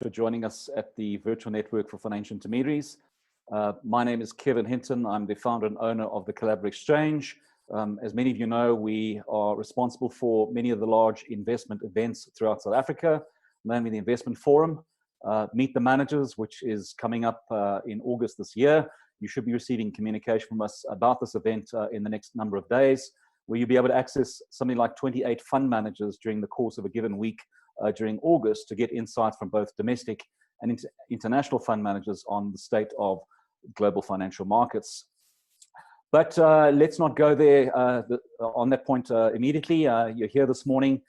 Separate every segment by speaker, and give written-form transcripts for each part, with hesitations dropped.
Speaker 1: for joining us at the Virtual Network for Financial Intermediaries. My name is Kevin Hinton. I'm the founder and owner of the Collaborative Exchange. As many of you know, we are responsible for many of the large investment events throughout South Africa, mainly the Investment Forum, Meet the Managers, which is coming up in August this year. You should be receiving communication from us about this event in the next number of days, where you'll be able to access something like 28 fund managers during the course of a given week during August to get insights from both domestic and international fund managers on the state of global financial markets. But let's not go there on that point immediately. You're here this morning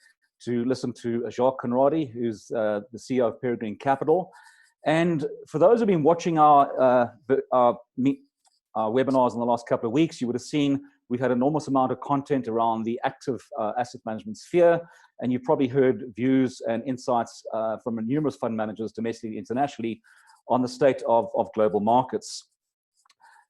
Speaker 1: to listen to Jacques Conradi, who's the CEO of Peregrine Capital. And for those who've been watching our webinars in the last couple of weeks, you would have seen we've had an enormous amount of content around the active asset management sphere, and you've probably heard views and insights from numerous fund managers domestically and internationally on the state of global markets.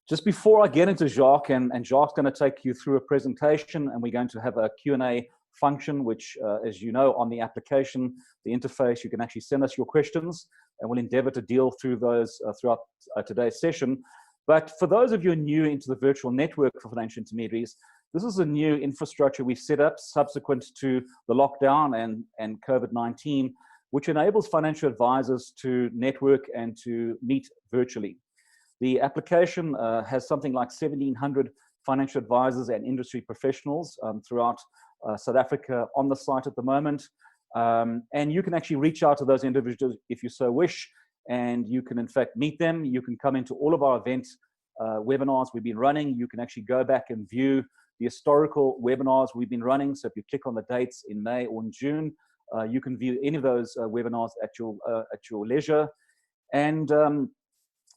Speaker 1: Just before I get into Jacques, and Jacques is going to take you through a presentation, and we're going to have a Q&A function, which, as you know, on the application, the interface, you can actually send us your questions, and we'll endeavor to deal through those throughout today's session. But for those of you new into the virtual network for financial intermediaries, this is a new infrastructure we've set up subsequent to the lockdown and COVID-19, which enables financial advisors to network and to meet virtually. The application has something like 1,700 financial advisors and industry professionals throughout South Africa on the site at the moment. And you can actually reach out to those individuals if you so wish, and you can in fact meet them. You can come into all of our event webinars we've been running. You can actually go back and view the historical webinars we've been running. So if you click on the dates in May or in June, you can view any of those webinars at your leisure. And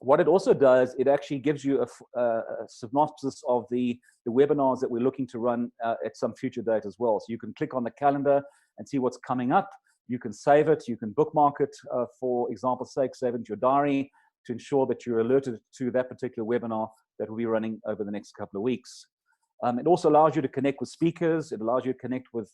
Speaker 1: what it also does, it actually gives you a synopsis of the webinars that we're looking to run at some future date as well. So you can click on the calendar and see what's coming up. You can save it, you can bookmark it, for example's sake, save it into your diary to ensure that you're alerted to that particular webinar that will be running over the next couple of weeks. It also allows you to connect with speakers. It allows you to connect with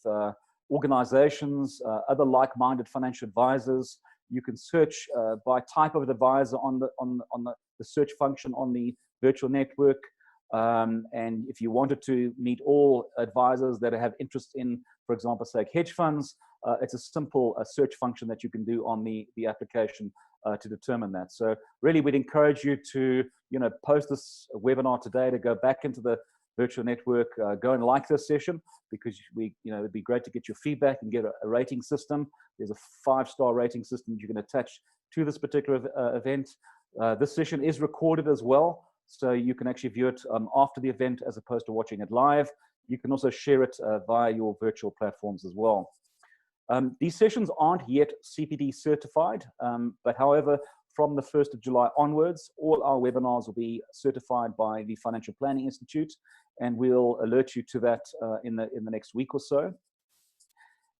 Speaker 1: organizations, other like-minded financial advisors. You can search by type of advisor on the search function on the virtual network. And if you wanted to meet all advisors that have interest in, for example, say hedge funds, it's a simple search function that you can do on the application to determine that. So really, we'd encourage you to post this webinar today, to go back into the virtual network, go and like this session, because it'd be great to get your feedback and get a rating system. There's a 5-star rating system that you can attach to this particular event. This session is recorded as well, so you can actually view it after the event as opposed to watching it live. You can also share it via your virtual platforms as well. These sessions aren't yet CPD certified, but however, from the 1st of July onwards, all our webinars will be certified by the Financial Planning Institute, and we'll alert you to that in the next week or so.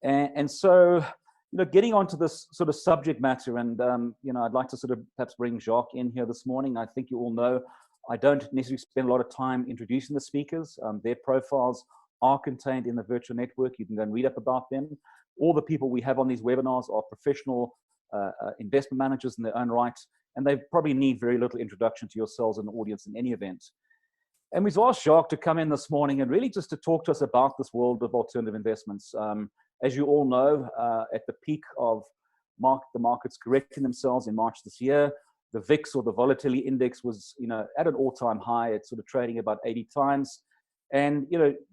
Speaker 1: And so, getting onto this sort of subject matter, and I'd like to sort of perhaps bring Jacques in here this morning. I think you all know I don't necessarily spend a lot of time introducing the speakers. Their profiles are contained in the virtual network. You can go and read up about them. All the people we have on these webinars are professional investment managers in their own right, and they probably need very little introduction to yourselves and the audience in any event. And we've asked Jacques to come in this morning and really just to talk to us about this world of alternative investments. As you all know, at the peak of the markets correcting themselves in March this year, the VIX, or the volatility index, was at an all-time high. It's sort of trading about 80 times. And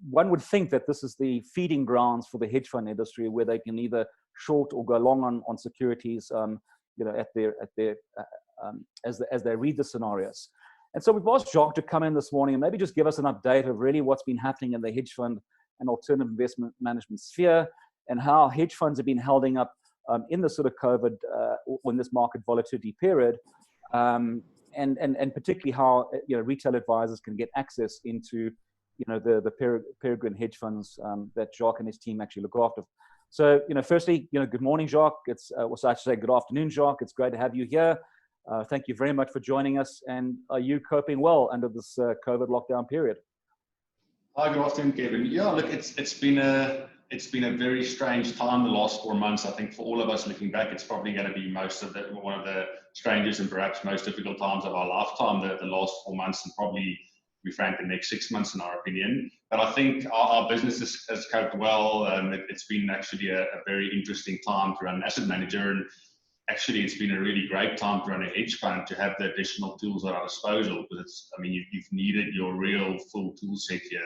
Speaker 1: one would think that this is the feeding grounds for the hedge fund industry, where they can either short or go long on securities, as they read the scenarios. And so we've asked Jacques to come in this morning and maybe just give us an update of really what's been happening in the hedge fund and alternative investment management sphere, and how hedge funds have been holding up in the sort of COVID, in this market volatility period, and particularly how retail advisors can get access into the Peregrine hedge funds that Jacques and his team actually look after. So firstly, good morning, Jacques. It's I should say good afternoon, Jacques. It's great to have you here. Thank you very much for joining us. And are you coping well under this COVID lockdown period?
Speaker 2: Hi, good afternoon, Kevin. Yeah, look, it's been a it's been a very strange time the last 4 months. I think for all of us looking back, it's probably going to be one of the strangest and perhaps most difficult times of our lifetime, the last 4 months, and probably, to be frank, the next 6 months in our opinion. But I think our business has coped well. It's been actually a very interesting time to run an asset manager, and actually it's been a really great time to run a hedge fund, to have the additional tools at our disposal, because I mean, you've needed your real full tool set here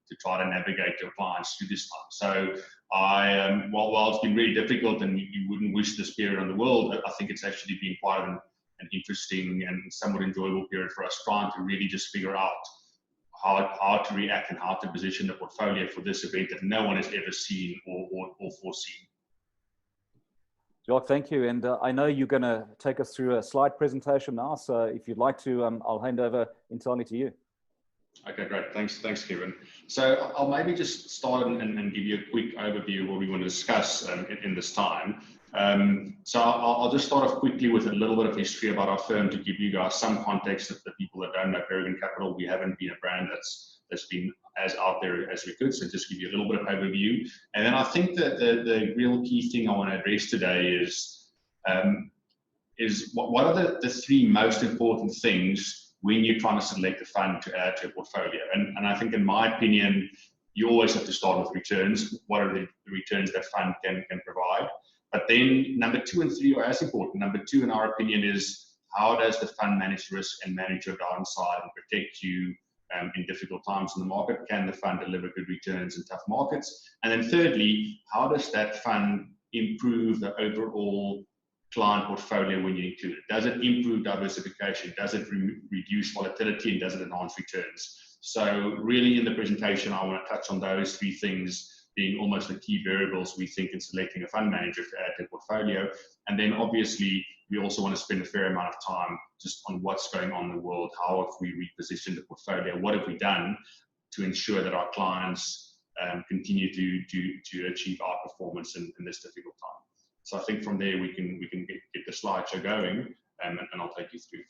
Speaker 2: to try to navigate your clients through this time. So while it's been really difficult and you wouldn't wish this period on the world, I think it's actually been quite an interesting and somewhat enjoyable period for us, trying to really just figure out how to react and how to position the portfolio for this event that no one has ever seen or foreseen.
Speaker 1: Jacques, thank you. And I know you're going to take us through a slide presentation now. So if you'd like to, I'll hand over entirely to you.
Speaker 2: Okay, great. Thanks, Kevin. So I'll maybe just start and give you a quick overview of what we want to discuss in this time. So I'll just start off quickly with a little bit of history about our firm to give you guys some context of the people that don't know Peregrine Capital. We haven't been a brand that's been as out there as we could, so just give you a little bit of overview. And then I think that the real key thing I want to address today is what are the three most important things when you're trying to select a fund to add to your portfolio. And I think, in my opinion, you always have to start with returns. What are the returns that fund can provide? But then number 2 and 3 are as important. Number 2, in our opinion, is how does the fund manage risk and manage your downside and protect you in difficult times in the market? Can the fund deliver good returns in tough markets? And then thirdly, how does that fund improve the overall client portfolio when you include it? Does it improve diversification? Does it reduce volatility? And does it enhance returns? So really in the presentation, I want to touch on those 3 things being almost the key variables we think in selecting a fund manager to add to the portfolio. And then obviously, we also want to spend a fair amount of time just on what's going on in the world. How have we repositioned the portfolio? What have we done to ensure that our clients continue to achieve our performance in this difficult time? So I think from there we can get the slideshow going, and I'll take you through.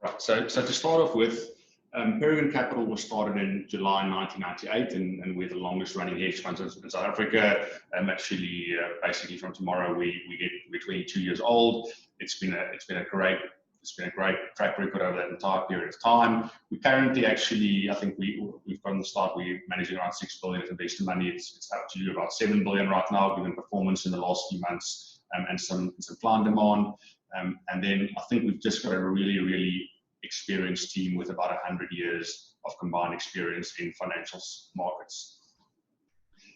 Speaker 2: Right. So to start off with, Peregrine Capital was started in July 1998, and we're the longest running hedge fund in South Africa. Actually, basically from tomorrow we're 22 years old. It's been a great track record over that entire period of time. We currently actually, I think we've gotten the start. We're managing around 6 billion of investor money. It's up to about 7 billion right now, given performance in the last few months and some client demand. And then I think we've just got a really experienced team with about 100 years of combined experience in financial markets.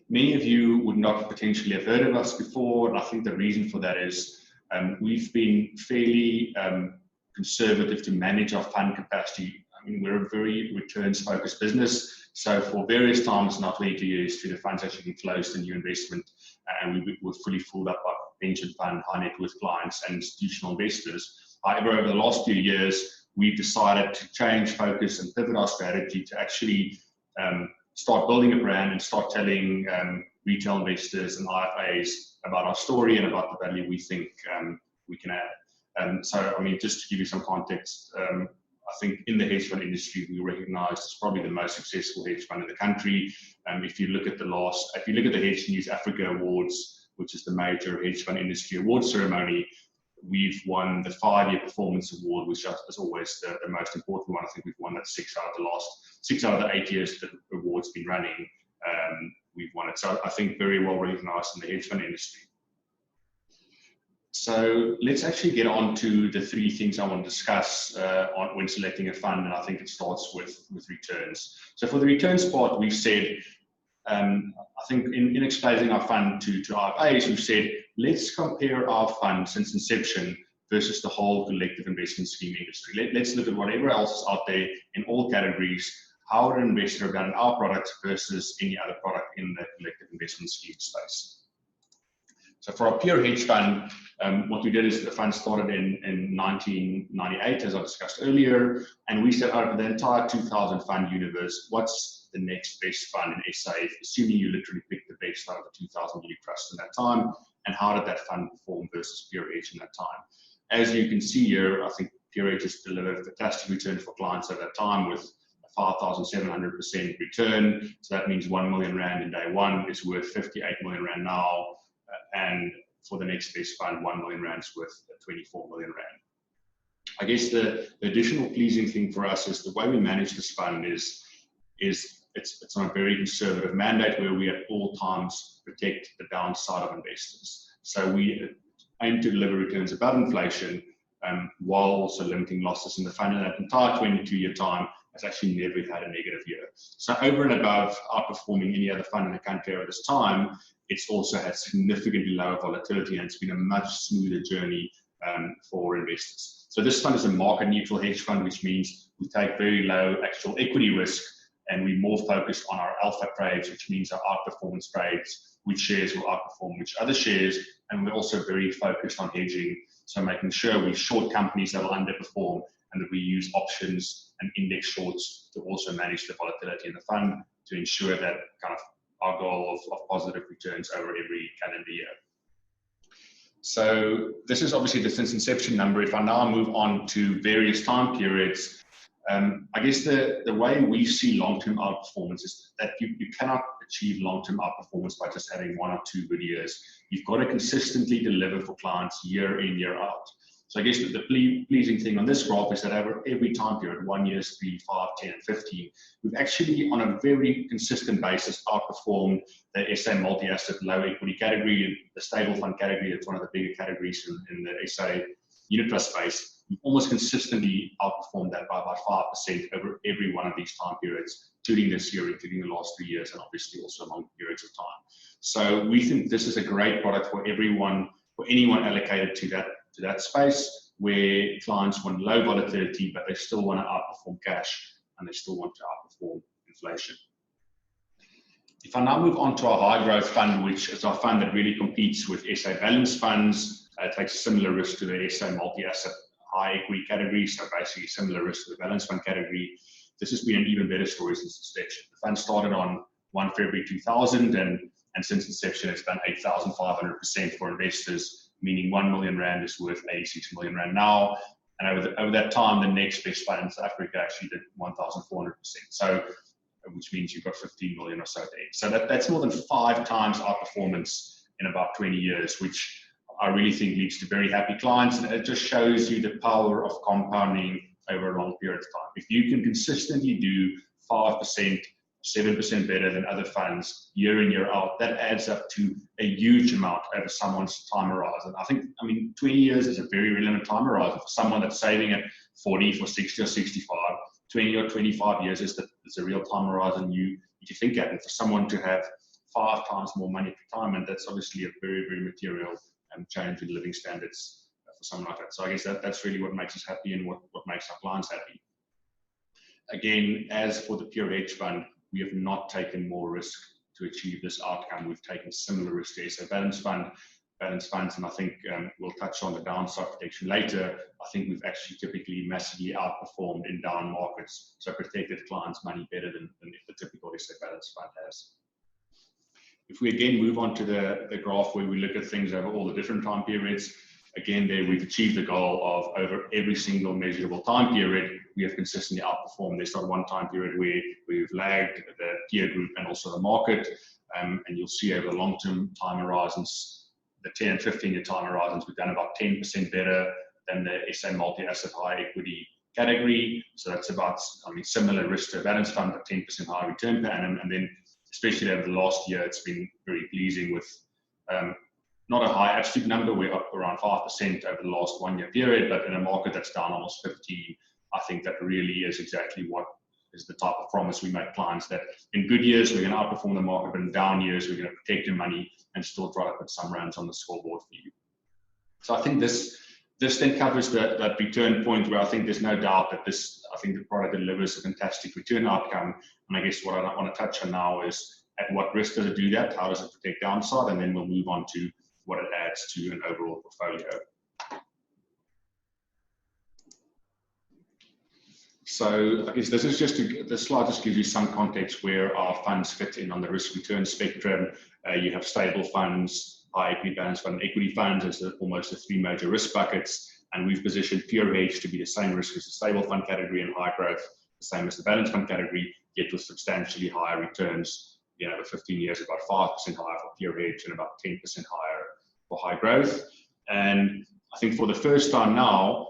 Speaker 2: Many of you would not potentially have heard of us before, and I think the reason for that is we've been fairly conservative to manage our fund capacity. I mean, we're a very returns-focused business, so for various times, not 22 years, the fund's actually been closed to new investment, and we're fully filled up by pension fund, high net worth clients, and institutional investors. However, over the last few years, we've decided to change focus and pivot our strategy to actually start building a brand and start telling retail investors and IFAs about our story and about the value we think we can add. So, I mean, just to give you some context, I think in the hedge fund industry, we recognized as probably the most successful hedge fund in the country. If you look at the Hedge News Africa Awards, which is the major hedge fund industry award ceremony, we've won the 5-year performance award, which is always the most important one. I think we've won that 6 out of the 8 years that the award's been running. We've won it. So I think very well recognized in the hedge fund industry. So let's actually get on to the 3 things I want to discuss when selecting a fund, and I think it starts with returns. So for the returns part, we've said, I think in explaining our fund to IFAs, we've said, let's compare our fund since inception versus the whole collective investment scheme industry. Let's look at whatever else is out there in all categories. How would an investor have done our product versus any other product in the collective investment scheme space? So for our pure hedge fund, what we did is the fund started in 1998, as I discussed earlier, and we set out the entire 2000 fund universe. What's the next best fund in SA, assuming you literally picked the best out of the 2,000 unit trusts in that time, and how did that fund perform versus pure hedge in that time. As you can see here, I think pure hedge has delivered fantastic returns for clients at that time with a 5,700% return. So that means 1 million Rand in day one is worth 58 million Rand now, and for the next best fund, 1 million Rand is worth 24 million Rand. I guess the additional pleasing thing for us is the way we manage this fund is it's on a very conservative mandate where we at all times protect the downside of investors. So we aim to deliver returns above inflation while also limiting losses in the fund. In that entire 22-year time, has actually never had a negative year. So over and above outperforming any other fund in the country over this time, it's also had significantly lower volatility, and it's been a much smoother journey for investors. So this fund is a market neutral hedge fund, which means we take very low actual equity risk, and we're more focused on our alpha trades, which means our outperformance trades, which shares will outperform which other shares, and we're also very focused on hedging, so making sure we short companies that will underperform, and that we use options and index shorts to also manage the volatility in the fund to ensure that kind of our goal of positive returns over every calendar year. So this is obviously the since inception number. If I now move on to various time periods, I guess the way we see long-term outperformance is that you cannot achieve long-term outperformance by just having 1 or 2 good years. You've got to consistently deliver for clients year in, year out. So I guess the pleasing thing on this graph is that over every time period, 1 year, 3, 5, 10, and 15, we've actually on a very consistent basis outperformed the SA multi-asset low equity category, the stable fund category. It's one of the bigger categories in the SA unit trust space. We've almost consistently outperformed that by about 5% over every one of these time periods, including this year, including the last 3 years, and obviously also long periods of time. So we think this is a great product for everyone, for anyone allocated to that space, where clients want low volatility, but they still want to outperform cash, and they still want to outperform inflation. If I now move on to our high growth fund, which is our fund that really competes with SA balanced funds, takes similar risk to the SA multi-asset high equity category, so basically similar risk to the balanced fund category. This has been an even better story since inception. The fund started on 1 February 2000, and since inception, it's done 8,500% for investors, meaning 1 million Rand is worth 86 million Rand now. And over that time, the next best fund in South Africa actually did 1,400%. So, which means you've got 15 million or so there. So that's more than 5 times our performance in about 20 years, which I really think leads to very happy clients. And it just shows you the power of compounding over a long period of time. If you can consistently do 5%, 7% better than other funds year in, year out, that adds up to a huge amount over someone's time horizon. I mean, 20 years is a very relevant time horizon for someone that's saving at 40, for 60 or 65. 20 or 25 years is a real time horizon you think at. And for someone to have 5 times more money at retirement, that's obviously a very, very material change in living standards for someone like that. So I guess that's really what makes us happy and what makes our clients happy. Again, as for the pure hedge fund, we have not taken more risk to achieve this outcome. We've taken similar risk to SA balanced funds, and I think we'll touch on the downside protection later. I think we've actually typically massively outperformed in down markets, so protected clients' money better than the typical SA balanced fund has. If we again move on to the graph where we look at things over all the different time periods, again there we've achieved the goal of over every single measurable time period, we have consistently outperformed. There's not one time period where we've lagged the peer group and also the market, and you'll see over the long-term time horizons, the 10 and 15-year time horizons, we've done about 10% better than the SA multi-asset high equity category. So that's about, similar risk to a balanced fund, but 10% higher return per annum. And then especially over the last year, it's been very pleasing with not a high absolute number. We're up around 5% over the last 1 year period, but in a market that's down almost 15%, I think that really is exactly what is the type of promise we make clients, that in good years, we're going to outperform the market, but in down years, we're going to protect your money and still try to put some runs on the scoreboard for you. So I think this then covers that return point where I think there's no doubt that the product delivers a fantastic return outcome. And I guess what I want to touch on now is at what risk does it do that? How does it protect downside? And then we'll move on to what it adds to an overall portfolio. So I guess this is this slide just gives you some context where our funds fit in on the risk return spectrum. You have stable funds, high equity balanced fund, and equity funds as almost the three major risk buckets. And we've positioned pure hedge to be the same risk as the stable fund category and high growth, the same as the balanced fund category, yet with substantially higher returns. You know, the 15 years about 5% higher for pure hedge and about 10% higher for high growth. And I think for the first time now,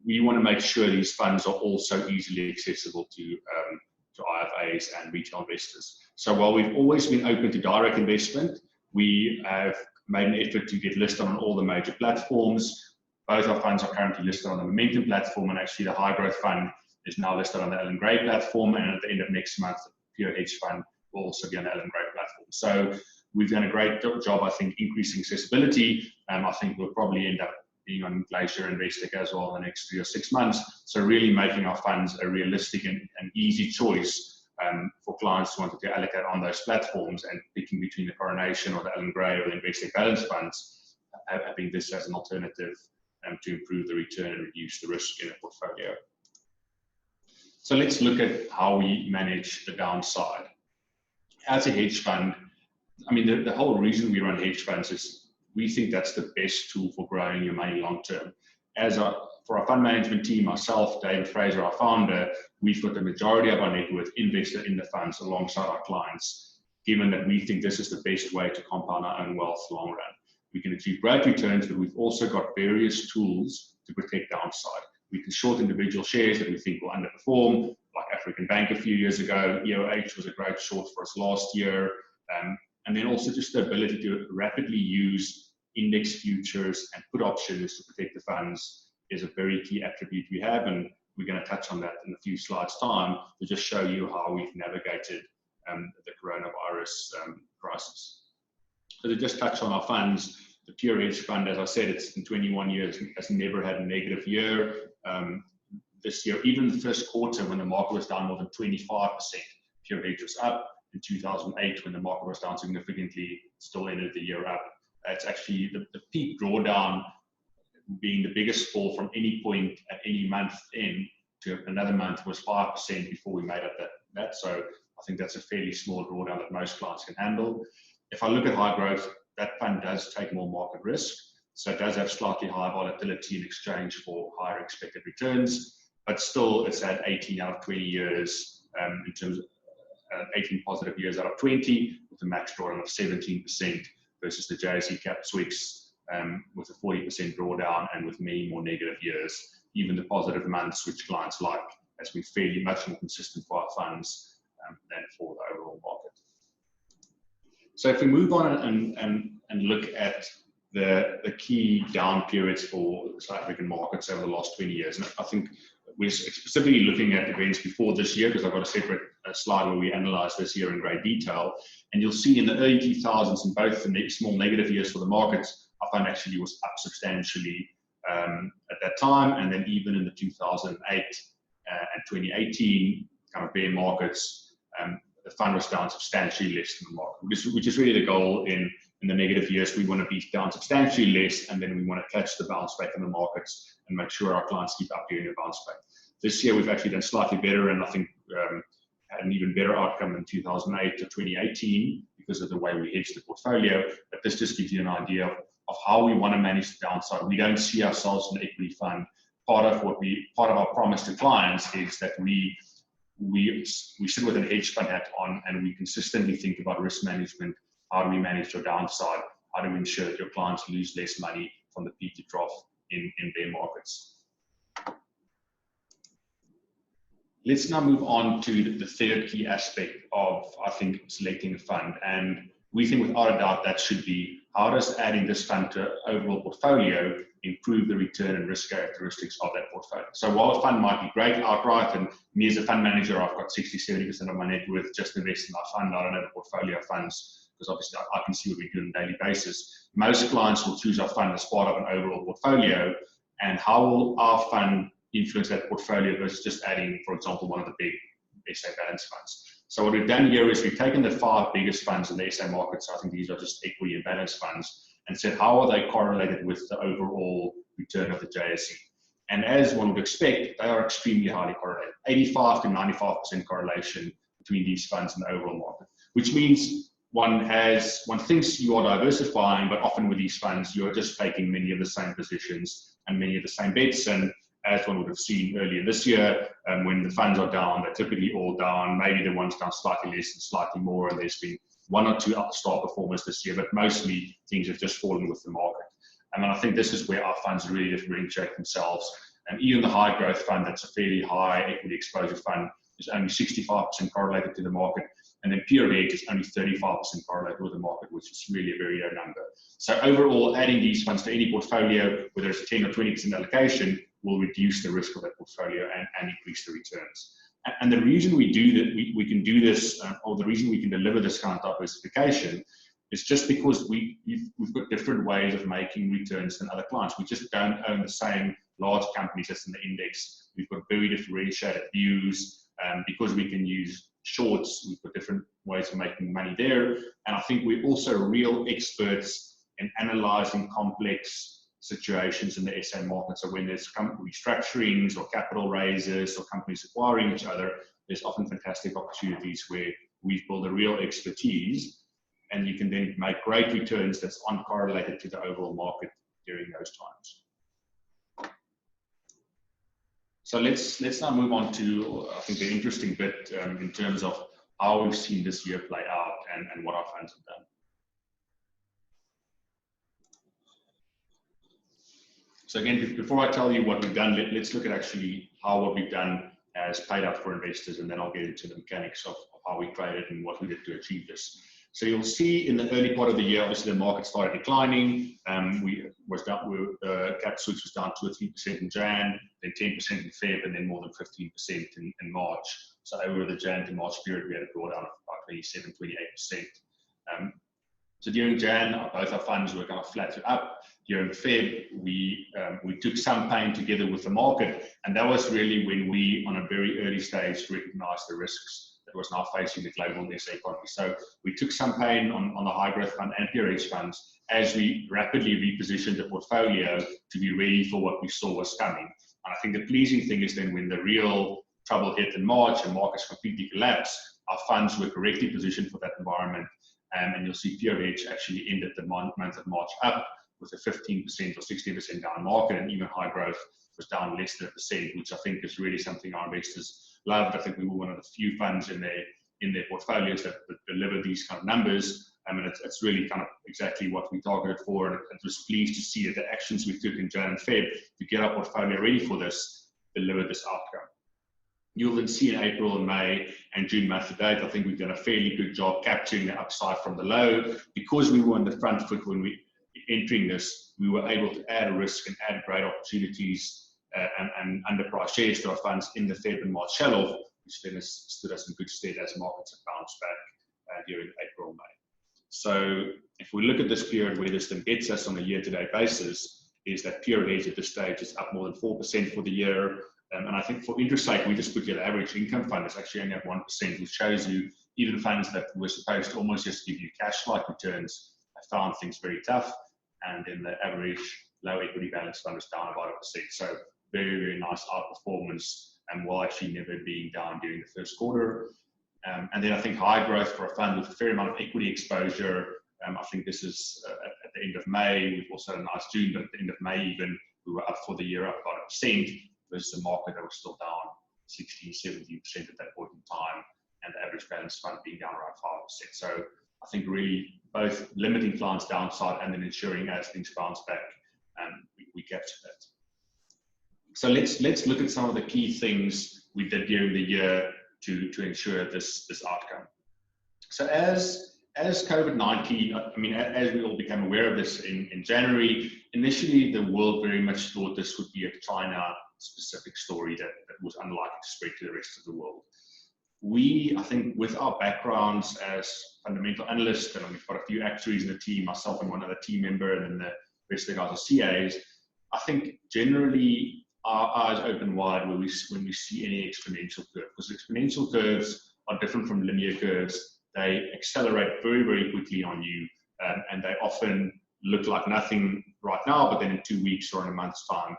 Speaker 2: we want to make sure these funds are also easily accessible to IFAs and retail investors. So while we've always been open to direct investment, we have made an effort to get listed on all the major platforms. Both our funds are currently listed on the Momentum platform, and actually the High Growth Fund is now listed on the Ellen Gray platform, and at the end of next month, the Pure Hedge Fund will also be on the Ellen Gray platform. So we've done a great job, I think, increasing accessibility. I think we'll probably end up being on Glacier and Investec as well in the next 3 or 6 months. So really making our funds a realistic and easy choice for clients who wanted to allocate on those platforms, and picking between the Coronation or the Ellen Gray or the Investec Balance funds, having this as an alternative to improve the return and reduce the risk in a portfolio. So let's look at how we manage the downside. As a hedge fund, I mean, the whole reason we run hedge funds is we think that's the best tool for growing your money long term. For our fund management team, myself, David Fraser, our founder, we've got the majority of our net worth invested in the funds alongside our clients, given that we think this is the best way to compound our own wealth long run. We can achieve great returns, but we've also got various tools to protect downside. We can short individual shares that we think will underperform, like African Bank a few years ago. EOH was a great short for us last year. And then also just the ability to rapidly use index futures and put options to protect the funds is a very key attribute we have. And we're going to touch on that in a few slides' time to just show you how we've navigated the coronavirus crisis. So to just touch on our funds, the Pure Hedge Fund, as I said, it's in 21 years, has never had a negative year. This year, even the first quarter when the market was down more than 25%, Pure Hedge was up. In 2008, when the market was down significantly, still ended the year up. It's actually the peak drawdown being the biggest fall from any point at any month in to another month was 5% before we made up that. So I think that's a fairly small drawdown that most clients can handle. If I look at high growth, that fund does take more market risk. So it does have slightly higher volatility in exchange for higher expected returns, but still it's had 18 out of 20 years in terms of 18 positive years out of 20 with a max drawdown of 17% versus the JSE Cap Swiss with a 40% drawdown and with many more negative years. Even the positive months, which clients like, has been fairly much more consistent for our funds than for the overall market. So if we move on and look at the key down periods for South African markets over the last 20 years, and I think we're specifically looking at events before this year because I've got a separate slide where we analyze this year in great detail. And you'll see in the early 2000s, in both the small negative years for the markets, our fund actually was up substantially at that time. And then even in the 2008 and 2018 kind of bear markets, the fund was down substantially less than the market, which is really the goal in the negative years. We want to be down substantially less, and then we want to catch the bounce back in the markets and make sure our clients keep up doing the bounce back. This year, we've actually done slightly better, and I think had an even better outcome in 2008 to 2018 because of the way we hedged the portfolio. But this just gives you an idea of how we want to manage the downside. We don't see ourselves in an equity fund. Part of our promise to clients is that we sit with an hedge fund hat on, and we consistently think about risk management. How do we manage your downside? How do we ensure that your clients lose less money from the peak to trough in their markets? Let's now move on to the third key aspect of, I think, selecting a fund. And we think without a doubt that should be, how does adding this fund to overall portfolio improve the return and risk characteristics of that portfolio? So while a fund might be great outright, and me as a fund manager, I've got 60-70% of my net worth just invested in my fund. I don't have a portfolio of funds because obviously I can see what we do on a daily basis. Most clients will choose our fund as part of an overall portfolio. And how will our fund influence that portfolio versus just adding, for example, one of the big SA balance funds? So what we've done here is we've taken the 5 biggest funds in the SA market, so I think these are just equity and balance funds, and said how are they correlated with the overall return of the JSE. And as one would expect, they are extremely highly correlated, 85 to 95% correlation between these funds and the overall market, which means one thinks you are diversifying, but often with these funds, you're just taking many of the same positions and many of the same bets. And as one would have seen earlier this year, when the funds are down, they're typically all down. Maybe the one's down slightly less and slightly more, and there's been one or two star performers this year, but mostly things have just fallen with the market. And I think this is where our funds really differentiate themselves. And even the high growth fund, that's a fairly high equity exposure fund, is only 65% correlated to the market. And then pure hedge is only 35% correlated with the market, which is really a very low number. So overall, adding these funds to any portfolio, whether it's 10 or 20% allocation, will reduce the risk of that portfolio and increase the returns. And the reason we do that, we can do this, or the reason we can deliver this kind of diversification, is just because we've got different ways of making returns than other clients. We just don't own the same large companies that's in the index. We've got very differentiated views. Because we can use shorts, we've got different ways of making money there. And I think we're also real experts in analyzing complex situations in the SA market. So when there's restructurings or capital raises or companies acquiring each other, there's often fantastic opportunities where we've built a real expertise, and you can then make great returns that's uncorrelated to the overall market during those times. So let's now move on to, I think, the interesting bit in terms of how we've seen this year play out and what our funds have done. So again, before I tell you what we've done, let's look at actually how what we've done has paid out for investors, and then I'll get into the mechanics of how we traded and what we did to achieve this. So you'll see in the early part of the year, obviously the market started declining. Cap switch was down 2 or 3% in Jan, then 10% in Feb, and then more than 15% in March. So over the Jan to March period, we had a drawdown of about 27, 28%. So during Jan, both our funds were kind of flat to up. During Feb, we took some pain together with the market, and that was really when we, on a very early stage, recognized the risks that was now facing the global SA economy. So we took some pain on the high growth fund and pure hedge funds as we rapidly repositioned the portfolio to be ready for what we saw was coming. And I think the pleasing thing is then when the real trouble hit in March and markets completely collapsed, our funds were correctly positioned for that environment. And you'll see pure hedge actually ended the month of March up with a 15% or 16% down market, and even high growth was down less than 1%, which I think is really something our investors loved. I think we were one of the few funds in their portfolios that deliver these kind of numbers. I mean, it's really kind of exactly what we targeted for, and it was pleased to see that the actions we took in Jan and Feb to get our portfolio ready for this delivered this outcome. You'll then see in April and May and June month to date, I think we've done a fairly good job capturing the upside from the low. Because we were on the front foot when we entering this, we were able to add risk and add great opportunities and underpriced shares to our funds in the Feb and March sell-off, which then has stood us in good stead as markets have bounced back during April and May. So if we look at this period where this then gets us on a year-to-date basis, is that pure hedge at this stage is up more than 4% for the year. And I think for interest rate, we just put your average income fund is actually only at 1%, which shows you even funds that were supposed to almost just give you cash-like returns have found things very tough. And then the average low equity balance fund is down about 1%. So very, very nice outperformance, and while actually never being down during the first quarter. And then I think high growth for a fund with a fair amount of equity exposure. I think this is at the end of May. We've also had a nice June, but at the end of May even, we were up for the year up about 1%. Versus the market that was still down 16, 17% at that point in time, and the average balance fund being down around 5%. So I think really both limiting clients' downside and then ensuring as things bounce back, we capture that. So let's look at some of the key things we did during the year to ensure this outcome. So as COVID-19, I mean, as we all became aware of this in January, initially the world very much thought this would be a China-specific story that was unlikely to spread to the rest of the world. We, I think, with our backgrounds as fundamental analysts, and we've got a few actuaries in the team, myself and one other team member, and then the rest of the guys are CAs, I think generally our eyes open wide when we see any exponential curve, because exponential curves are different from linear curves. They accelerate very, very quickly on you, and they often look like nothing right now, but then in 2 weeks or in a month's time,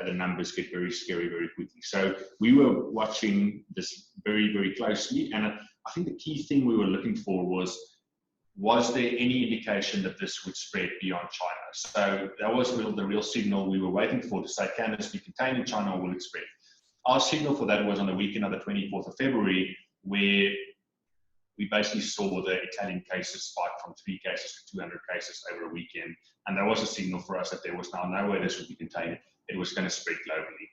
Speaker 2: the numbers get very scary very quickly. So we were watching this very, very closely. And I think the key thing we were looking for was there any indication that this would spread beyond China? So that was the real signal we were waiting for to say, can this be contained in China or will it spread? Our signal for that was on the weekend of the 24th of February, where we basically saw the Italian cases spike from 3 cases to 200 cases over a weekend. And that was a signal for us that there was now no way this would be contained. It was going to spread globally.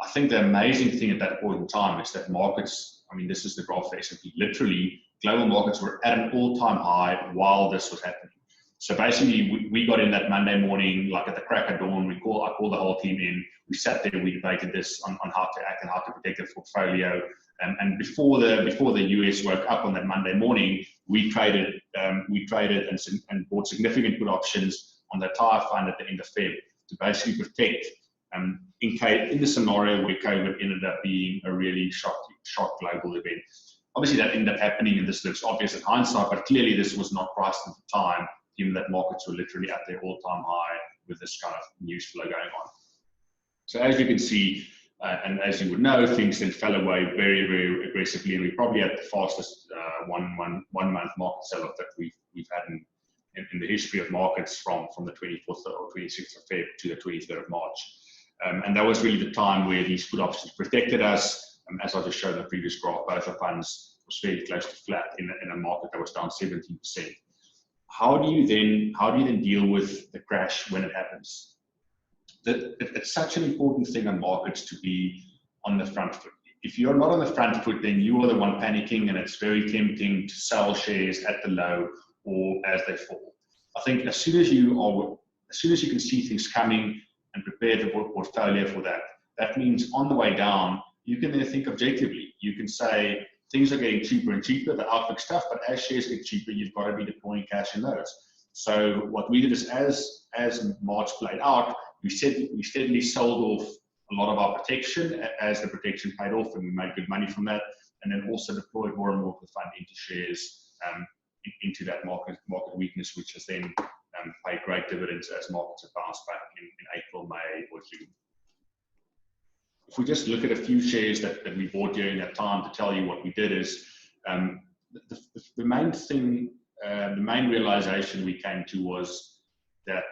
Speaker 2: I think the amazing thing at that point in time is that markets, I mean, this is the graph for S&P, literally global markets were at an all-time high while this was happening. So basically, we got in that Monday morning, like at the crack of dawn. I called the whole team in. We sat there, we debated this on how to act and how to protect the portfolio. And before the US woke up on that Monday morning, we traded and bought significant put options on the entire fund at the end of Feb to basically protect in the scenario where COVID ended up being a really shock global event. Obviously, that ended up happening, and this looks obvious in hindsight, but clearly this was not priced at the time, given that markets were literally at their all-time high with this kind of news flow going on. So as you can see, and as you would know, things then fell away very, very aggressively, and we probably had the fastest one-month market sell-off that we've had in the history of markets from the 24th or 26th of Feb to the 23rd of March. And that was really the time where these put options protected us. As I just showed in the previous graph, both the funds was fairly close to flat in a market that was down 17%. How do you then deal with the crash when it happens? It's such an important thing on markets to be on the front foot. If you're not on the front foot, then you are the one panicking, and it's very tempting to sell shares at the low or as they fall. I think as soon as you can see things coming and prepare the portfolio for that, that means on the way down, you can then think objectively. You can say things are getting cheaper and cheaper, the outlook's tough, but as shares get cheaper, you've got to be deploying cash in those. So what we did is as March played out, we steadily sold off a lot of our protection as the protection paid off, and we made good money from that, and then also deployed more and more of the fund into shares, into that market weakness, which has then paid great dividends as markets have bounced back in April, May, or June. If we just look at a few shares that we bought during that time to tell you what we did is, the main thing, the main realization we came to was that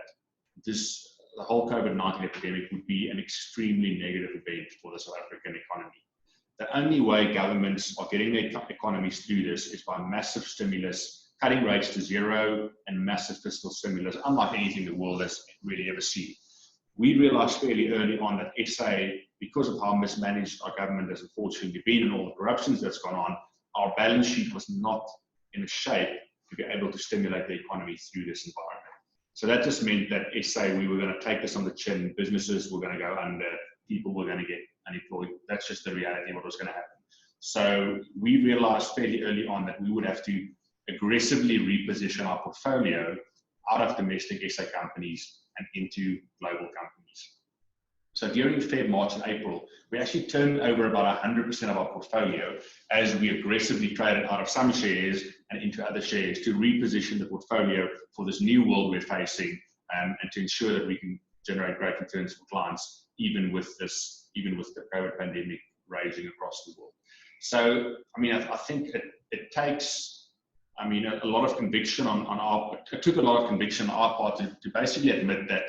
Speaker 2: the whole COVID-19 epidemic would be an extremely negative event for the South African economy. The only way governments are getting their economies through this is by massive stimulus, cutting rates to zero, and massive fiscal stimulus, unlike anything the world has really ever seen. We realized fairly early on that SA, because of how mismanaged our government has unfortunately been and all the corruptions that's gone on, our balance sheet was not in a shape to be able to stimulate the economy through this environment. So that just meant that SA, we were going to take this on the chin, businesses were going to go under, people were going to get unemployed. That's just the reality of what was going to happen. So we realized fairly early on that we would have to aggressively reposition our portfolio out of domestic SA companies and into global companies. So during Feb, March, and April, we actually turned over about 100% of our portfolio as we aggressively traded out of some shares and into other shares to reposition the portfolio for this new world we're facing, and to ensure that we can generate great returns for clients, even with the COVID pandemic raging across the world. So, I mean, I think it takes, I mean, a lot of conviction it took a lot of conviction on our part to basically admit that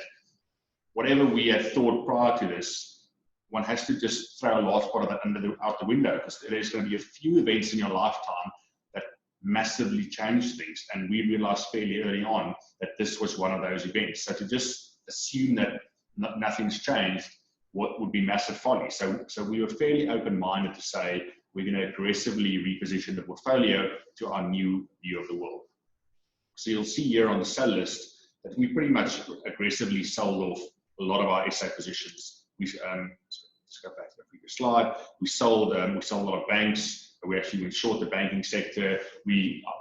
Speaker 2: whatever we had thought prior to this, one has to just throw a large part of that out the window, because there's going to be a few events in your lifetime that massively change things. And we realized fairly early on that this was one of those events. So to just assume that nothing's changed would be massive folly. So we were fairly open-minded to say we're going to aggressively reposition the portfolio to our new view of the world. So you'll see here on the sell list that we pretty much aggressively sold off a lot of our SA positions. Let's go back to the previous slide. We sold a lot of banks. We actually went short the banking sector.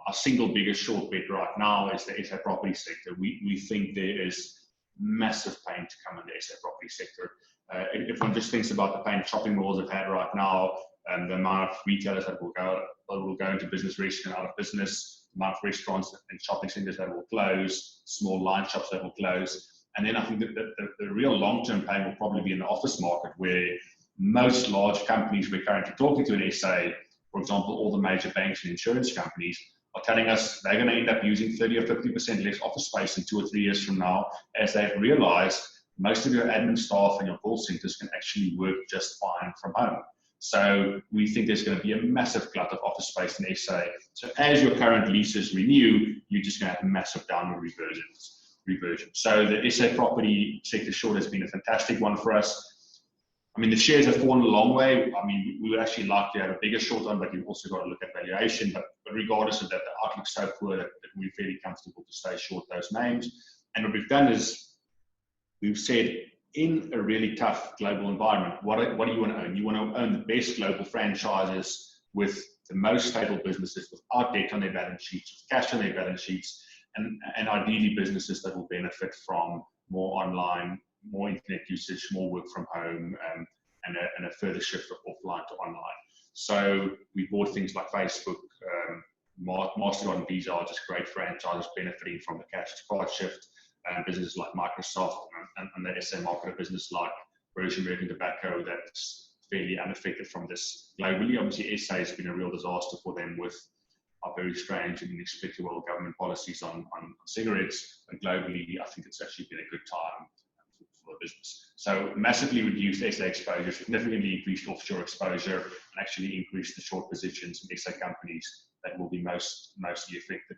Speaker 2: Our single biggest short bet right now is the SA property sector. We think there is massive pain to come in the SA property sector. If one just thinks about the pain shopping malls have had right now, and the amount of retailers that will go into business, risk and out of business, the amount of restaurants and shopping centers that will close, small line shops that will close, And then I think that the real long-term pain will probably be in the office market, where most large companies we're currently talking to in SA, for example, all the major banks and insurance companies, are telling us they're going to end up using 30 or 50% less office space in 2 or 3 years from now, as they've realized most of your admin staff and your call centers can actually work just fine from home. So we think there's going to be a massive glut of office space in SA. So as your current leases renew, you're just going to have massive downward reversion. So the SA property sector short has been a fantastic one for us. I mean, the shares have fallen a long way. I mean, we would actually like to have a bigger short one, but you've also got to look at valuation. But regardless of that, the outlook's so poor that we're fairly comfortable to stay short those names. And what we've done is we've said, in a really tough global environment, what do you want to own? You want to own the best global franchises with the most stable businesses, without debt on their balance sheets, with cash on their balance sheets, and ideally businesses that will benefit from more online, more internet usage, more work from home, and a further shift of offline to online. So we bought things like Facebook, Mastercard and Visa are just great franchises benefiting from the cash to card shift. Businesses like Microsoft and the SA market, a business like British American Tobacco that's fairly unaffected from this globally. Obviously, SA has been a real disaster for them with our very strange and inexplicable government policies on cigarettes. And globally, I think it's actually been a good time for the business. So massively reduced SA exposure, significantly increased offshore exposure, and actually increased the short positions in SA companies that will be mostly affected.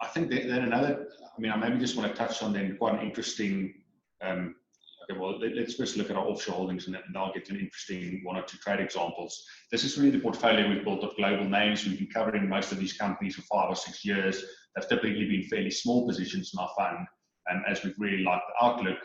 Speaker 2: I think that then another, I mean, I maybe just want to touch on then quite an interesting, okay, well, let's first look at our offshore holdings, and then I'll get to an interesting 1 or 2 trade examples. This is really the portfolio we've built of global names. We've been covering most of these companies for 5 or 6 years. They've typically been fairly small positions in our fund, as we've really liked the outlook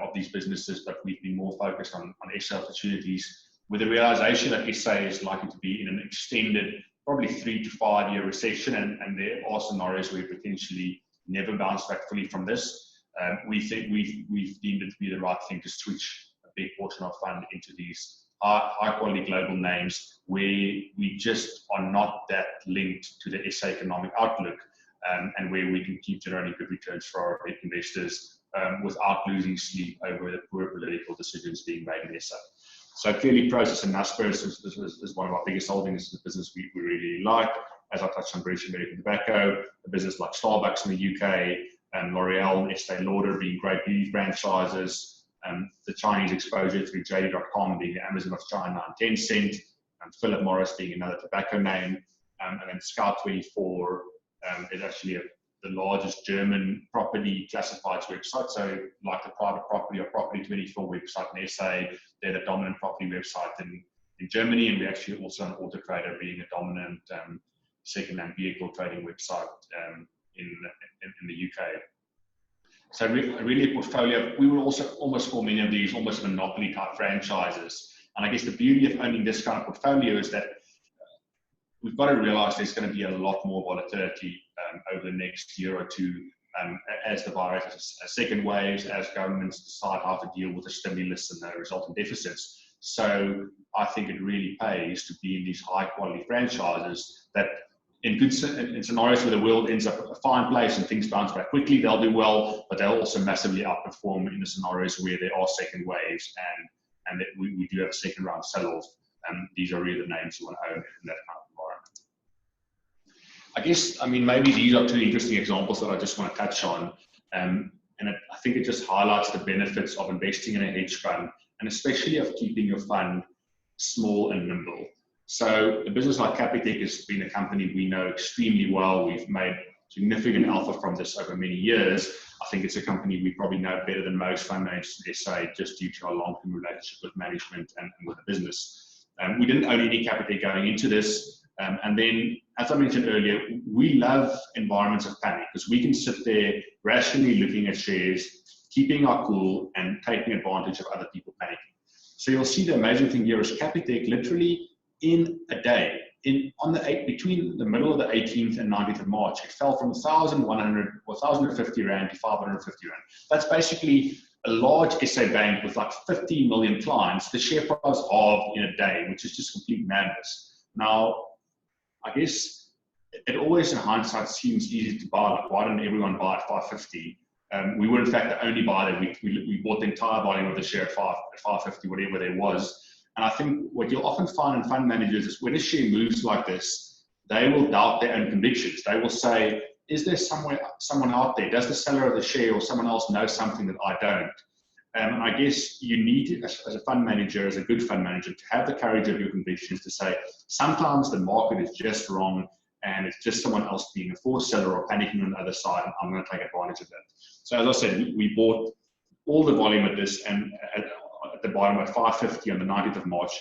Speaker 2: of these businesses, but we've been more focused on SA opportunities, with the realization that SA is likely to be in an extended, probably 3 to 5 year recession, and there are scenarios where potentially never bounce back fully from this. We think we've deemed it to be the right thing to switch a big portion of fund into these high quality global names where we just are not that linked to the SA economic outlook, and where we can keep generating good returns for our investors without losing sleep over the poor political decisions being made in SA. So clearly, Process and Naspers is one of our biggest holdings. It's a business we really like. As I touched on, British American Tobacco, a business like Starbucks in the UK, and L'Oreal and Estee Lauder being great beauty franchises, the Chinese exposure through JD.com being the Amazon of China and Tencent, and Philip Morris being another tobacco name, and then Scout24 is actually the largest German property classifieds website. So like the Private Property or Property24 website in SA, they're the dominant property website in Germany, and we actually also an Auto Trader being a dominant second-hand vehicle trading website in the UK. So really a portfolio. We would also almost call many of these almost monopoly type franchises. And I guess the beauty of owning this kind of portfolio is that we've got to realize there's going to be a lot more volatility over the next year or two as the virus has second waves, as governments decide how to deal with the stimulus and the resultant deficits. So I think it really pays to be in these high quality franchises that in scenarios where the world ends up a fine place and things bounce back quickly, they'll do well, but they'll also massively outperform in the scenarios where there are second waves and that we do have a second round sell-off. These are really the names you want to own in that kind of environment. I guess, I mean, maybe these are 2 interesting examples that I just want to touch on. I think it just highlights the benefits of investing in a hedge fund, and especially of keeping your fund small and nimble. So a business like Capitec has been a company we know extremely well. We've made significant alpha from this over many years. I think it's a company we probably know better than most fund managers in SA, just due to our long-term relationship with management and with the business. We didn't own any Capitec going into this. And then, as I mentioned earlier, we love environments of panic because we can sit there rationally looking at shares, keeping our cool, and taking advantage of other people panicking. So you'll see the amazing thing here is Capitec literally in a day, between the middle of the 18th and 19th of March, it fell from 1,150 Rand to 550 Rand. That's basically a large SA bank with like 50 million clients. The share price halved in a day, which is just complete madness. Now, I guess it always in hindsight seems easy to buy, like why didn't everyone buy at 550? We were in fact the only buyer. We bought the entire volume of the share at 550, whatever there was. And I think what you'll often find in fund managers is when a share moves like this, they will doubt their own convictions. They will say, is there someone out there? Does the seller of the share or someone else know something that I don't? And I guess you need, as a fund manager, as a good fund manager, to have the courage of your convictions to say, sometimes the market is just wrong and it's just someone else being a forced seller or panicking on the other side, and I'm going to take advantage of that. So as I said, we bought all the volume at this and at the bottom at 550 on the 19th of March,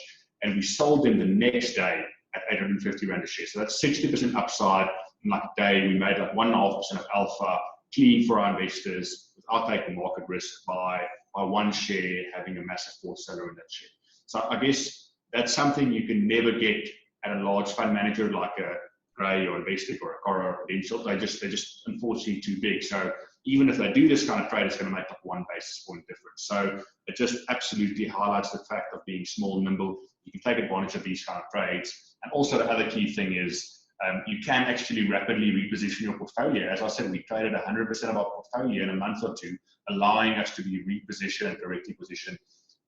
Speaker 2: and we sold them the next day at 850 Rand a share. So that's 60% upside in like a day. We made like 1.5% of alpha, clean for our investors without taking market risk by one share having a massive forced seller in that share. So I guess that's something you can never get at a large fund manager like a Gray or Investec or a Cora or Prudential. They're just unfortunately too big. So even if they do this kind of trade, it's going to make like 1 basis point difference. So it just absolutely highlights the fact of being small, nimble. You can take advantage of these kind of trades. And also the other key thing is you can actually rapidly reposition your portfolio. As I said, we traded 100% of our portfolio in a month or two, allowing us to be repositioned and correctly positioned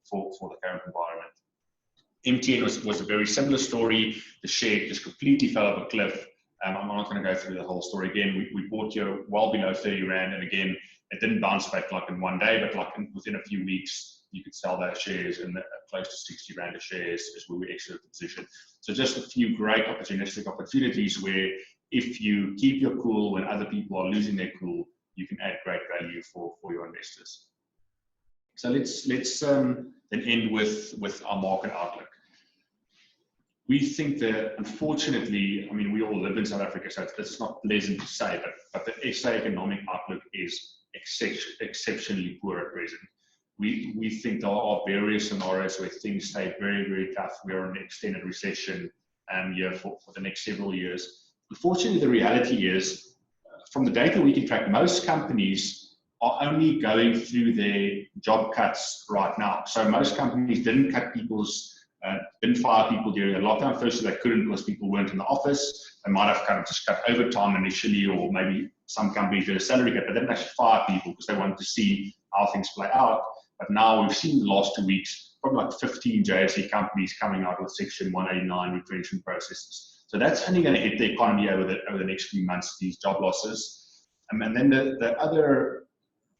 Speaker 2: for the current environment. MTN was a very similar story. The share just completely fell off a cliff. I'm not going to go through the whole story again. We bought here well below 30 Rand, and again, it didn't bounce back like in one day, but like within a few weeks, you could sell those shares and close to 60 Rand a share is where we exited the position. So just a few great opportunistic opportunities where if you keep your cool when other people are losing their cool, you can add great value for your investors. So let's then end with our market outlook. We think that, unfortunately, I mean, we all live in South Africa, so it's not pleasant to say, but the SA economic outlook is exceptionally poor at present. We think there are various scenarios where things stay very, very tough. We are in an extended recession for the next several years. Unfortunately, the reality is, from the data we can track, most companies are only going through their job cuts right now. So most companies didn't fire people during the lockdown. Firstly, they couldn't because people weren't in the office. They might have kind of just cut overtime initially, or maybe some companies did a salary cut, but they didn't actually fire people because they wanted to see how things play out. But now we've seen the last 2 weeks, probably like 15 JSE companies coming out with Section 189 retrenchment processes. So that's only going to hit the economy over the next few months, these job losses. And then the other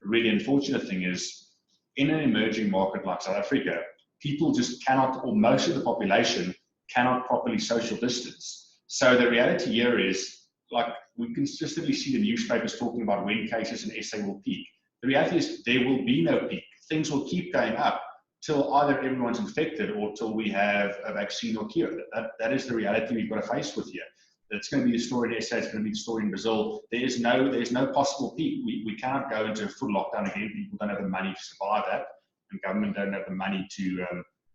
Speaker 2: really unfortunate thing is, in an emerging market like South Africa, people just cannot, or most of the population cannot properly social distance. So the reality here is, like, we consistently see the newspapers talking about when cases in SA will peak. The reality is there will be no peak. Things will keep going up till either everyone's infected or till we have a vaccine or cure. That is the reality we've got to face with here. It's going to be the story in SA, it's going to be the story in Brazil. There's no possible peak. We cannot go into a full lockdown again. People don't have the money to survive that, and government don't have the money to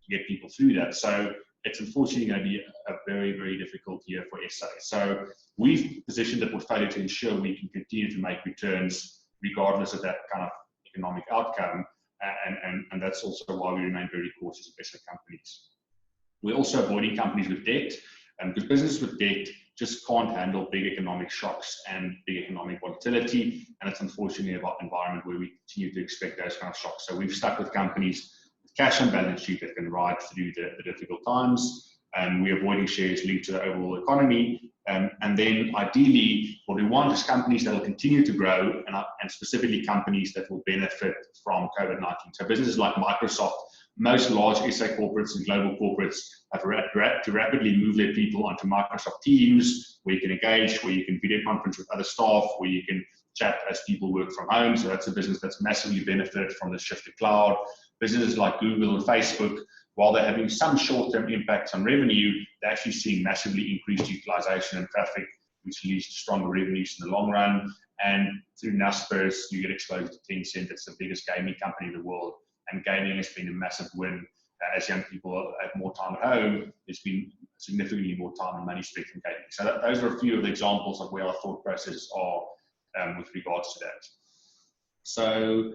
Speaker 2: get people through that. So it's unfortunately going to be a very, very difficult year for SA. So we've positioned the portfolio to ensure we can continue to make returns regardless of that kind of economic outcome. And that's also why we remain very cautious of SA companies. We're also avoiding companies with debt, because businesses with debt just can't handle big economic shocks and big economic volatility. And it's unfortunately an environment where we continue to expect those kind of shocks. So we've stuck with companies with cash on balance sheet that can ride through the difficult times. And we're avoiding shares linked to the overall economy. And then ideally, what we want is companies that will continue to grow, and specifically companies that will benefit from COVID-19. So businesses like Microsoft, most large SA corporates and global corporates have to rapidly move their people onto Microsoft Teams, where you can engage, where you can video conference with other staff, where you can chat as people work from home. So that's a business that's massively benefited from the shift to cloud. Businesses like Google and Facebook, while they're having some short-term impacts on revenue, they're actually seeing massively increased utilization and traffic, which leads to stronger revenues in the long run. And through Naspers, you get exposed to Tencent. It's the biggest gaming company in the world. And gaming has been a massive win. As young people have more time at home, there's been significantly more time and money spent in gaming. So those are a few of the examples of where our thought processes are with regards to that. So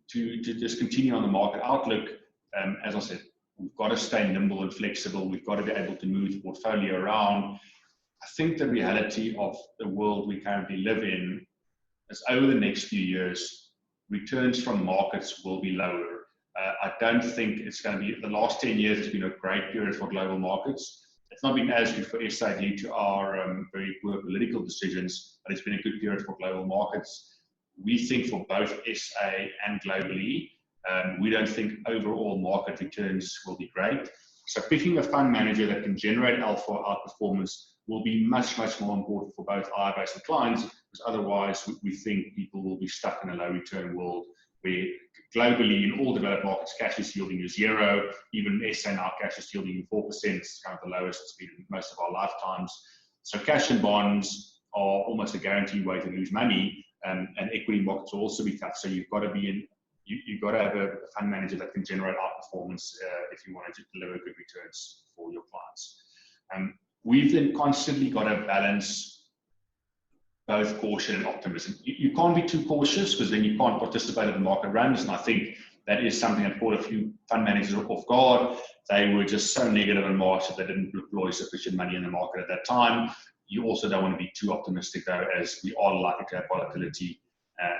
Speaker 2: to just continue on the market outlook, as I said, we've got to stay nimble and flexible. We've got to be able to move the portfolio around. I think the reality of the world we currently live in is over the next few years, returns from markets will be lower. I don't think it's going to be, the last 10 years has been a great period for global markets. It's not been as good for SA due to our very poor political decisions, but it's been a good period for global markets. We think for both SA and globally, we don't think overall market returns will be great. So picking a fund manager that can generate alpha outperformance will be much, much more important for both IBAs and clients, because otherwise we think people will be stuck in a low return world where globally in all developed markets, cash is yielding you 0. Even SA now, cash is yielding you 4%. It's kind of the lowest it's been in most of our lifetimes. So cash and bonds are almost a guaranteed way to lose money, and equity markets will also be tough. So you've got to be in, you've got to have a fund manager that can generate outperformance if you want to deliver good returns for your clients. We've then constantly got to balance both caution and optimism. You can't be too cautious because then you can't participate in the market runs. And I think that is something that caught a few fund managers off guard. They were just so negative in March that they didn't deploy sufficient money in the market at that time. You also don't want to be too optimistic though, as we are likely to have volatility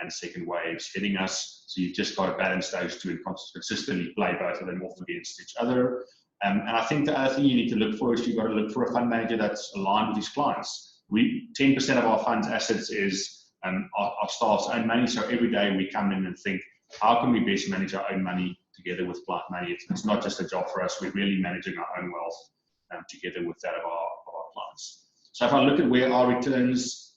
Speaker 2: and second waves hitting us. So you've just got to balance those two and consistently play both of them off against each other. And I think the other thing you need to look for is you've got to look for a fund manager that's aligned with his clients. 10% of our fund's assets is our staff's own money. So every day we come in and think, how can we best manage our own money together with client money? It's not just a job for us. We're really managing our own wealth together with that of our clients. So if I look at where our returns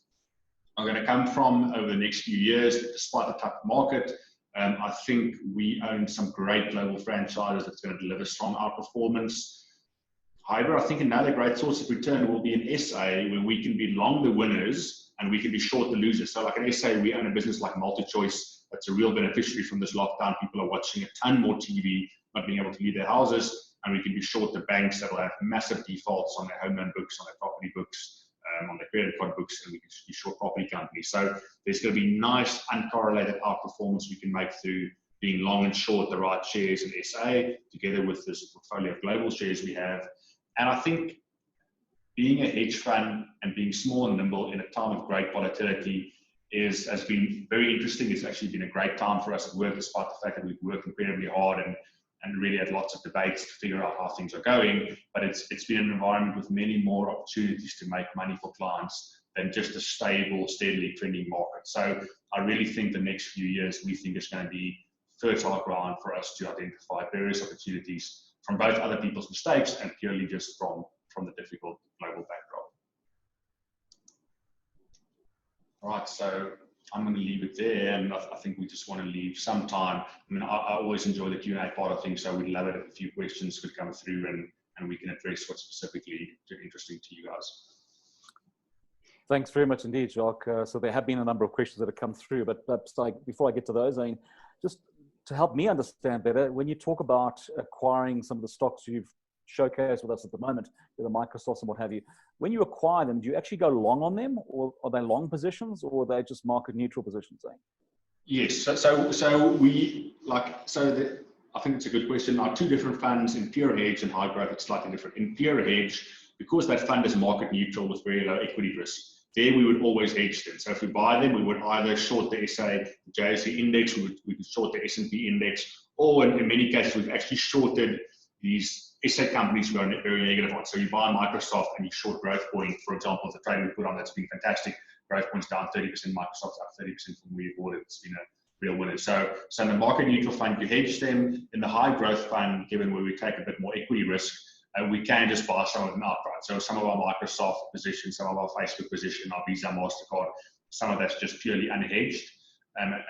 Speaker 2: are going to come from over the next few years, despite the tough market, I think we own some great global franchises that's going to deliver strong outperformance. However, I think another great source of return will be in SA, where we can be long the winners and we can be short the losers. So like in SA, we own a business like MultiChoice that's a real beneficiary from this lockdown. People are watching a ton more TV, not being able to leave their houses, and we can be short the banks that will have massive defaults on their home loan books, on their property books, on their credit card books, and we can be short property companies. So there's going to be nice uncorrelated outperformance we can make through being long and short the right shares in SA, together with this portfolio of global shares we have. And I think being a hedge fund and being small and nimble in a time of great volatility has been very interesting. It's actually been a great time for us at work, despite the fact that we've worked incredibly hard and really had lots of debates to figure out how things are going. But it's been an environment with many more opportunities to make money for clients than just a stable, steadily trending market. So I really think the next few years we think is going to be fertile ground for us to identify various opportunities from both other people's mistakes and purely just from the difficult global backdrop. All right, so I'm going to leave it there, and I think we just want to leave some time. I mean, I always enjoy the Q&A part of things, so we'd love it if a few questions could come through and we can address what's specifically interesting to you guys.
Speaker 1: Thanks very much indeed, Jacques. So there have been a number of questions that have come through, but perhaps before I get to those, I mean, just to help me understand better, when you talk about acquiring some of the stocks you've showcased with us at the moment, the Microsofts and what have you, when you acquire them, do you actually go long on them, or are they long positions, or are they just market neutral positions?
Speaker 2: Yes, I think it's a good question. Our two different funds, in pure hedge and high growth, it's slightly different. In pure hedge, because that fund is market neutral with very low equity risk, there we would always hedge them. So if we buy them, we would either short the JSE index, we could short the S&P index, or in many cases, we've actually shorted these SA companies we are very negative on. So you buy Microsoft and you short Growthpoint, for example, the trade we put on that's been fantastic. Growthpoint's down 30%, Microsoft's up 30% from where you bought it. It's been a real winner. So in the market neutral fund, you hedge them. In the high growth fund, given where we take a bit more equity risk, we can just buy some of them outright. So some of our Microsoft position, some of our Facebook position, our Visa, MasterCard, some of that's just purely unhedged,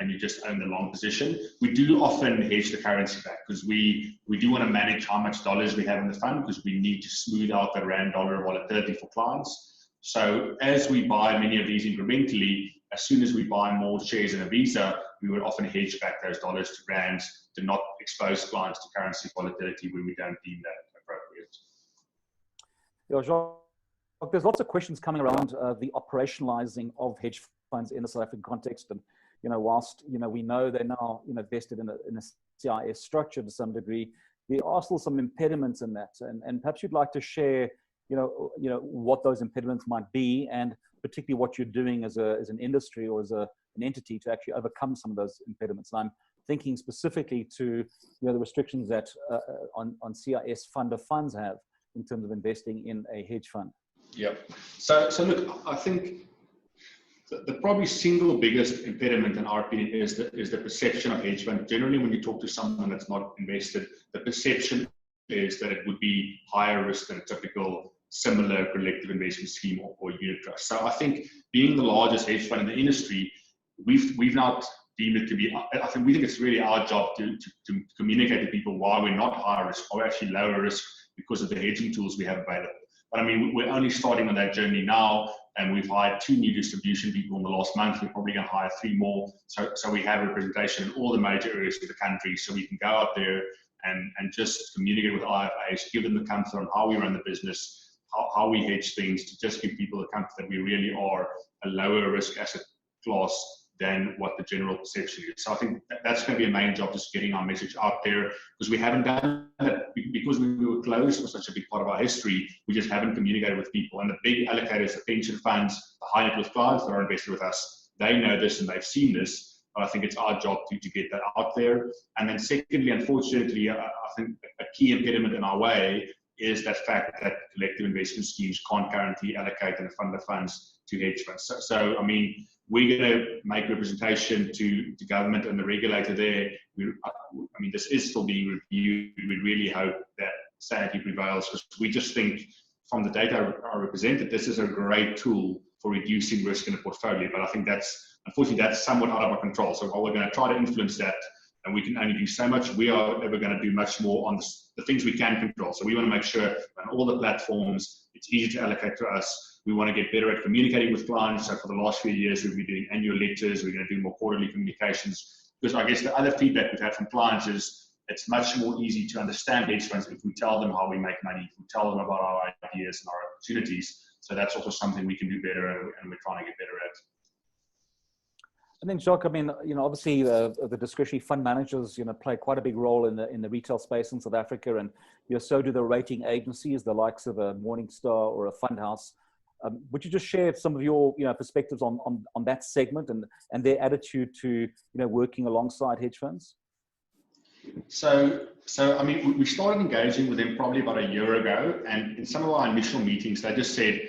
Speaker 2: and you just own the long position. We do often hedge the currency back because we do want to manage how much dollars we have in the fund, because we need to smooth out the rand dollar volatility for clients. So as we buy many of these incrementally, as soon as we buy more shares in a Visa, we would often hedge back those dollars to rands to not expose clients to currency volatility when we don't deem that appropriate.
Speaker 1: Yeah, Jacques, there's lots of questions coming around the operationalizing of hedge funds in the South African context, and whilst we know they're now vested in a CIS structure to some degree, there are still some impediments in that, and perhaps you'd like to share what those impediments might be, and particularly what you're doing as an industry or as a an entity to actually overcome some of those impediments. And I'm thinking specifically to the restrictions that on CIS fund of funds have in terms of investing in a hedge fund.
Speaker 2: Yeah. So look, I think the probably single biggest impediment in our opinion is the perception of hedge fund. Generally, when you talk to someone that's not invested, the perception is that it would be higher risk than a typical similar collective investment scheme or unit trust. So I think being the largest hedge fund in the industry, we've now deemed it to be, I think we think it's really our job to communicate to people why we're not higher risk or actually lower risk because of the hedging tools we have available. But I mean, we're only starting on that journey now, and we've hired 2 new distribution people in the last month. We're probably going to hire 3 more. So we have representation in all the major areas of the country, so we can go out there and just communicate with IFAs, give them the comfort on how we run the business, how we hedge things, to just give people the comfort that we really are a lower risk asset class than what the general perception is. So I think that's going to be a main job, just getting our message out there, because we haven't done that because we were closed for such a big part of our history. We just haven't communicated with people. And the big allocators, the pension funds, the high net worth clients that are invested with us, they know this and they've seen this. But I think it's our job to get that out there. And then secondly, unfortunately, I think a key impediment in our way is that fact that collective investment schemes can't currently allocate and fund the funds to hedge funds. So I mean, we're going to make representation to government and the regulator there. I mean, this is still being reviewed. We really hope that sanity prevails, because we just think from the data I represented, this is a great tool for reducing risk in a portfolio. But I think unfortunately, that's somewhat out of our control. So while we're going to try to influence that, and we can only do so much, we are never going to do much more on the things we can control. So we want to make sure on all the platforms, it's easy to allocate to us. We want to get better at communicating with clients. So for the last few years, we've been doing annual letters. We're going to do more quarterly communications, because I guess the other feedback we've had from clients is it's much more easy to understand hedge funds if we tell them how we make money, if we tell them about our ideas and our opportunities. So that's also something we can do better, and we're trying to get better at.
Speaker 1: And then, Jacques, I mean, obviously the discretionary fund managers, play quite a big role in the retail space in South Africa, and so do the rating agencies, the likes of a Morningstar or a Fund House. Would you just share some of your perspectives on that segment and their attitude to working alongside hedge funds?
Speaker 2: So I mean, we started engaging with them probably about a year ago, and in some of our initial meetings, they just said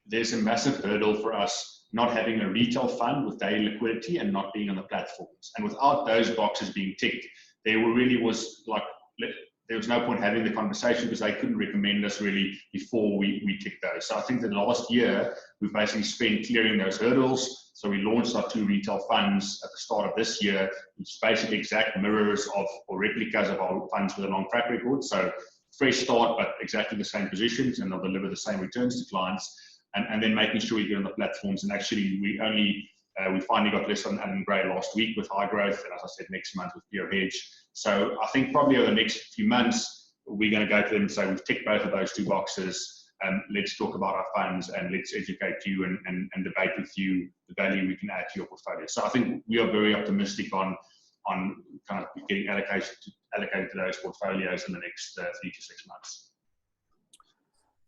Speaker 2: there's a massive hurdle for us not having a retail fund with daily liquidity and not being on the platforms. And without those boxes being ticked, there was no point having the conversation, because they couldn't recommend us really before we ticked those. So I think that last year, we've basically spent clearing those hurdles. So we launched our 2 retail funds at the start of this year, which is basically exact mirrors of or replicas of our funds with a long track record. So fresh start, but exactly the same positions, and they'll deliver the same returns to clients. And then making sure we get on the platforms. And actually, we finally got listed on Allen Gray last week with High Growth, and as I said, next month with Pure Hedge. So I think probably over the next few months, we're going to go to them and say, we've ticked both of those 2 boxes, and let's talk about our funds, and let's educate you and debate with you the value we can add to your portfolio. So I think we are very optimistic on kind of getting allocated to those portfolios in the next 3 to 6 months.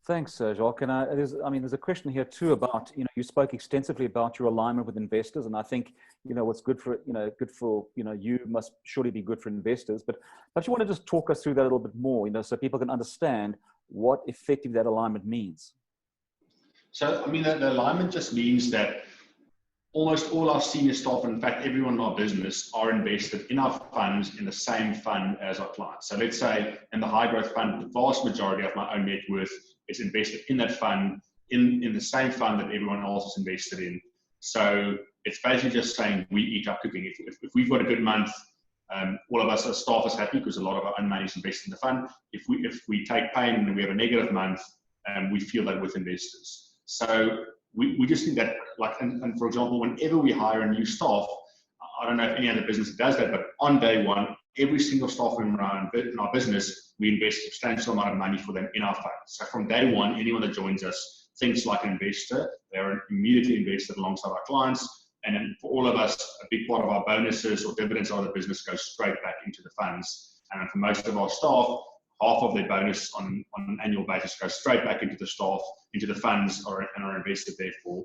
Speaker 1: Thanks, Jacques. And there's a question here too about, you spoke extensively about your alignment with investors, and I think, what's good for you must surely be good for investors. But you want to just talk us through that a little bit more, so people can understand what effectively that alignment means. So, I mean, the alignment just means that almost all our senior staff, and in fact, everyone in our business, are invested in our funds in the same fund as our clients. So let's say in the high growth fund, the vast majority of my own net worth is invested in that fund, in the same fund that everyone else is invested in. So it's basically just saying we eat our cooking. If we've got a good month, all of us as staff is happy because a lot of our own money is invested in the fund. If we take pain and we have a negative month, we feel that with investors. So we just think that, and for example, whenever we hire a new staff, I don't know if any other business does that, but on day one, every single staff member in our business, we invest a substantial amount of money for them in our fund. So from day one, anyone that joins us thinks like an investor. They're immediately invested alongside our clients. And then for all of us, a big part of our bonuses or dividends out of the business goes straight back into the funds. And for most of our staff, half of their bonus on an annual basis goes straight back into the staff, into the funds, and are invested there for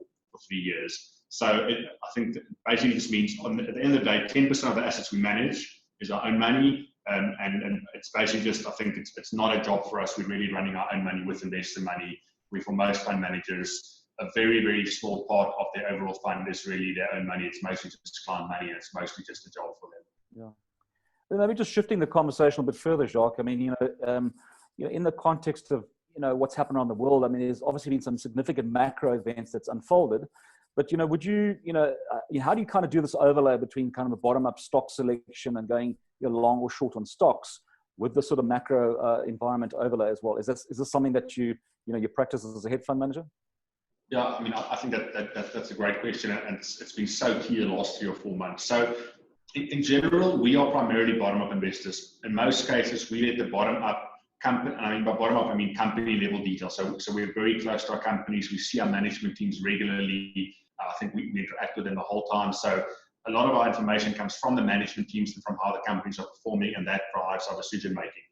Speaker 1: 3 years.
Speaker 2: So I think that basically this means at the end of the day, 10% of the assets we manage is our own money. And it's basically just, I think it's not a job for us. We're really running our own money with investor money. For most fund managers, a very, very small part of their overall fund is really their own money. It's mostly just client money, and it's mostly just a job for them.
Speaker 1: Yeah. Then maybe just shifting the conversation a bit further, Jacques. I mean, in the context of, what's happened around the world, I mean, there's obviously been some significant macro events that's unfolded. But, would you, how do you kind of do this overlay between kind of a bottom-up stock selection and going long or short on stocks with the sort of macro environment overlay as well? Is this something that you practice as a hedge fund manager?
Speaker 2: Yeah, I mean, I think that's a great question, and it's been so key the last 3 or 4 months. So in general, we are primarily bottom-up investors. In most cases, we let the bottom-up company, and I mean by bottom-up, I mean company-level detail. So we're very close to our companies. We see our management teams regularly. I think we interact with them the whole time. So a lot of our information comes from the management teams and from how the companies are performing, and that drives our decision-making.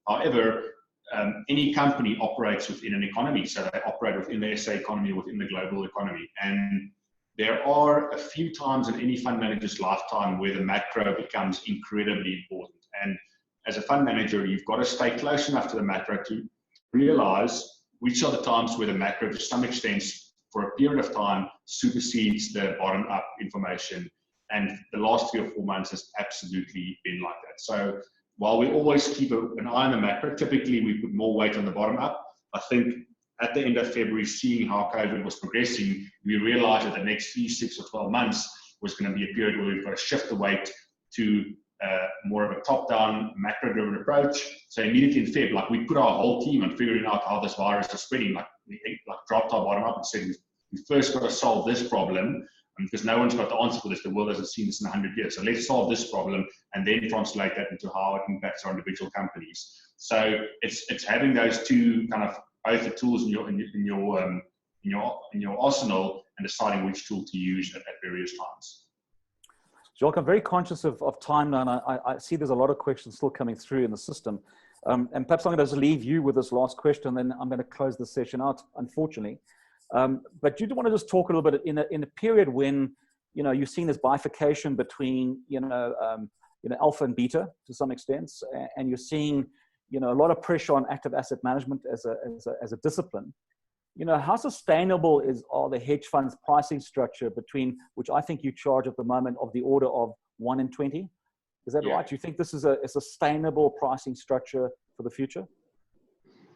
Speaker 2: However, any company operates within an economy. So they operate within the SA economy, within the global economy. And there are a few times in any fund manager's lifetime where the macro becomes incredibly important. And as a fund manager, you've got to stay close enough to the macro to realize which are the times where the macro, to some extent, for a period of time, supersedes the bottom-up information. And the last 3 or 4 months has absolutely been like that. So while we always keep an eye on the macro, typically we put more weight on the bottom-up. I think at the end of February, seeing how COVID was progressing, we realized that the next 3, 6, or 12 months was going to be a period where we've got to shift the weight to more of a top-down, macro-driven approach. So immediately in Feb, we put our whole team on figuring out how this virus is spreading. We dropped our bottom-up and said, we first got to solve this problem, because no one's got the answer for this. The world hasn't seen this in 100 years. So let's solve this problem and then translate that into how it impacts our individual companies. So it's having those two kind of both the tools in your arsenal and deciding which tool to use at various times.
Speaker 1: Jacques, I'm very conscious of time now, and I see there's a lot of questions still coming through in the system. And perhaps I'm going to leave you with this last question, and then I'm going to close the session out, unfortunately. But you do want to just talk a little bit in a period when, you've seen this bifurcation between, alpha and beta to some extent, and you're seeing, a lot of pressure on active asset management as a discipline. How sustainable are the hedge funds pricing structure between, which I think you charge at the moment, of the order of 1 in 20? Is that right? Do you think this is a sustainable pricing structure for the future?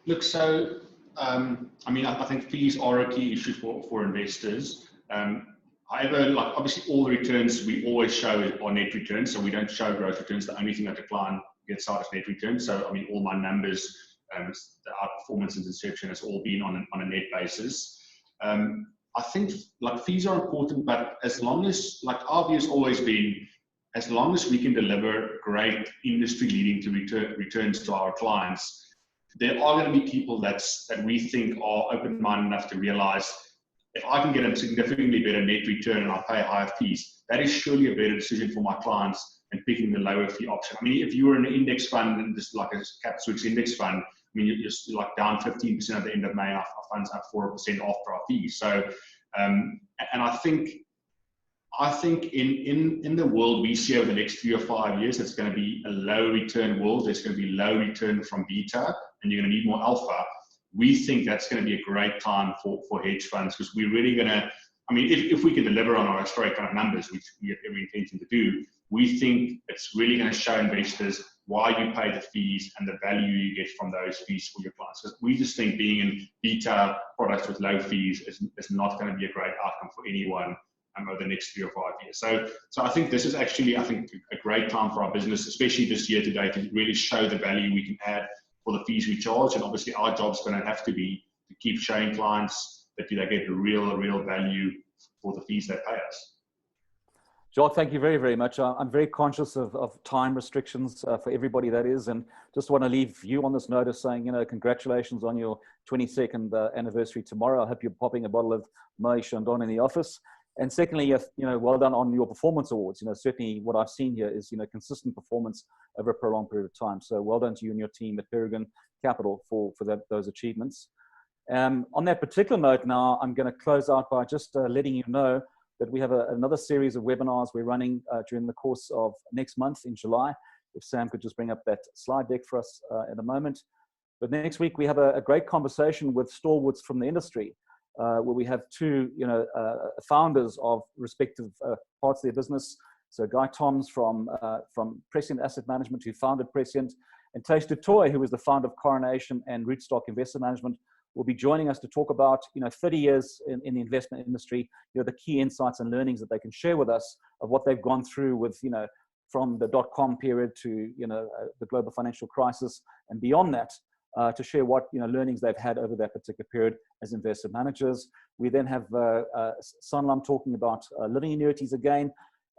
Speaker 1: Look,
Speaker 2: so I think fees are a key issue for investors. However, obviously all the returns we always show are net returns, so we don't show gross returns. The only thing that the client gets out is net returns. So all my numbers, the outperformance and inception has all been on a net basis. I think fees are important, but as long as our view has always been, as long as we can deliver great industry-leading returns to our clients, there are going to be people that we think are open-minded enough to realize, if I can get a significantly better net return and I pay higher fees, that is surely a better decision for my clients than picking the lower fee option. If you were in an index fund, and just like a cap switch index fund, you're down 15% at the end of May, and our fund's up 4% after our fees. So, and I think in the world we see over the next 3 or 5 years, it's going to be a low return world. There's going to be low return from beta, and you're going to need more alpha. We think that's going to be a great time for hedge funds, because we're really going to, if we can deliver on our historic kind of numbers, which we have every intention to do, we think it's really going to show investors why you pay the fees and the value you get from those fees for your clients. Because we just think being in beta products with low fees is not going to be a great outcome for anyone over the next 3 or 5 years. So I think this is actually, a great time for our business, especially this year today, to really show the value we can add for the fees we charge. And obviously our job's going to have to be to keep showing clients that they get real value for the fees they pay us. Jacques, thank you very, very much. I'm very conscious of time restrictions for everybody, that is, and just want to leave you on this note of saying, congratulations on your 22nd anniversary tomorrow. I hope you're popping a bottle of Moët Chandon in the office. And secondly, well done on your performance awards. Certainly what I've seen here is, consistent performance over a prolonged period of time. So well done to you and your team at Peregrine Capital for those achievements. On that particular note now, I'm going to close out by just letting you know
Speaker 1: that we have another series of webinars we're running during the course of next month in July. If Sam could just bring up that slide deck for us in a moment. But next week, we have a great conversation with stalwarts from the industry, where we have two founders of respective parts of their business. So Guy Toms from Prescient Asset Management, who founded Prescient, and Tace du Toit, who was the founder of Coronation and Rootstock Investor Management, will be joining us to talk about 30 years in the investment industry, the key insights and learnings that they can share with us of what they've gone through with from the dot-com period to the global financial crisis and beyond that, to share what learnings they've had over that particular period as investment managers. We then have Sanlam talking about living annuities again,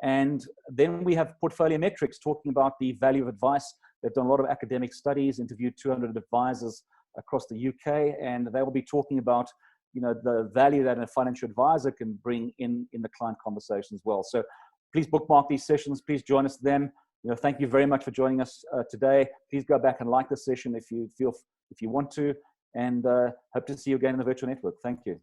Speaker 1: and then we have Portfolio Metrics talking about the value of advice. They've done a lot of academic studies, interviewed 200 advisors across the UK, and they will be talking about the value that a financial advisor can bring in the client conversation as well. So please bookmark these sessions. Please join us then. Thank you very much for joining us today. Please go back and like the session if you want to, and hope to see you again in the virtual network. Thank you.